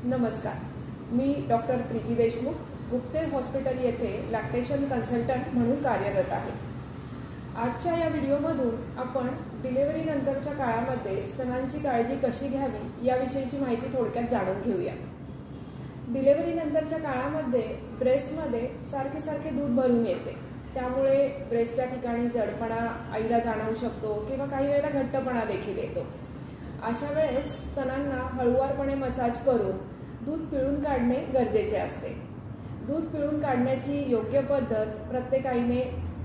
नमस्कार, मी doctor Preeti Deshmukh Gupte hospital येथे lactation consultant म्हणून कार्यरत आहे। आजच्या या व्हिडिओमधून आपण डिलिव्हरी नंतरच्या काळामध्ये स्तनांची काळजी कशी घ्यावी याविषयीची माहिती थोडक्यात जाणून घेऊया। डिलिव्हरी नंतरच्या काळामध्ये ब्रेस्टमध्ये सारखे दूध भरून येते, त्यामुळे ब्रेस्टच्या ठिकाणी जडपणा आईला जाणवू शकतो किंवा काही वेळेला घट्टपणा देखील येतो। अशा वेळेस स्तनांना हळूवारपणे मसाज करून दूध पिळून काढणे गरजेचे असते। दूध पिळून काढण्याची योग्य पद्धत प्रत्येक आईने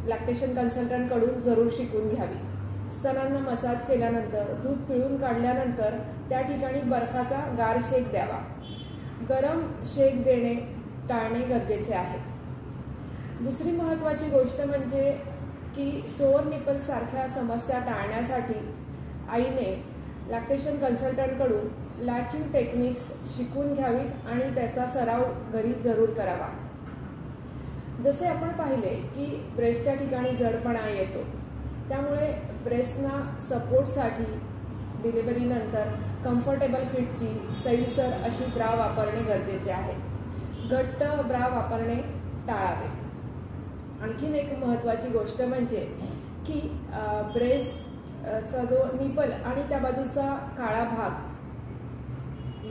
लॅक्टेशन कन्सल्टंटकडून जरूर शिकून घ्यावी। स्तनांना मसाज केल्यानंतर दूध पिळून काढल्यानंतर त्या ठिकाणी बर्फाचा गार शेक द्यावा। गरम शेक देणे टाळणे गरजेचे आहे। दुसरी महत्त्वाची गोष्ट म्हणजे की सोअर निपल सारख्या समस्या टाळण्यासाठी आईने लॅक्टेशन कन्सल्टंटकडून लॅचिंग टेक्निक्स शिकून घ्यावीत आणि त्याचा सराव घरी जरूर करावा। जसे आपण पाहिले की ब्रेस्टच्या ठिकाणी जडपणा येतो, त्यामुळे ब्रेस्टना सपोर्टसाठी डिलिव्हरी नंतर कम्फर्टेबल फिटची सैलसर अशी ब्रा वापरणे गरजेचे आहे। घट्ट ब्रा वापरणे टाळावे। आणखीन एक महत्त्वाची गोष्ट म्हणजे की ब्रेस्टचा जो निपल आणि त्या बाजूचा काळा भाग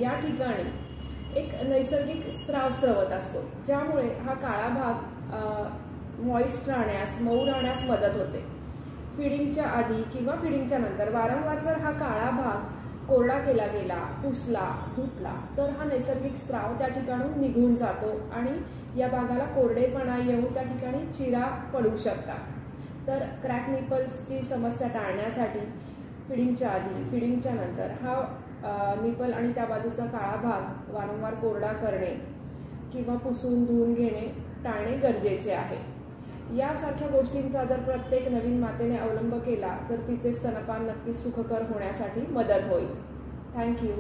या ठिकाणी एक नैसर्गिक स्त्राव स्रवत असतो, ज्यामुळे हा काळा भाग मॉइस्ट राहण्यास, मऊ राहण्यास मदत होते। फिडिंगच्या आधी किंवा फिडिंगच्या नंतर वारंवार जर हा काळा भाग कोरडा केला गेला, पुसला, धुतला तर हा नैसर्गिक स्त्राव त्या ठिकाणून निघून जातो आणि या भागाला कोरडेपणा येऊन त्या ठिकाणी चिरा पडू शकतात। तर क्रॅक निपल्सची समस्या टाळण्यासाठी फिडिंगच्या आधी, फिडिंगच्या नंतर हा निपल आणि त्या बाजूचा काळा भाग वारंवार कोरडा करणे किंवा पुसून धुवून घेणे टाळणे गरजेचे आहे। यासारख्या गोष्टींचा जर प्रत्येक नवीन मातेने अवलंब केला तर तिचे स्तनपान नक्कीच सुखकर होण्यासाठी मदत होईल। थँक्यू।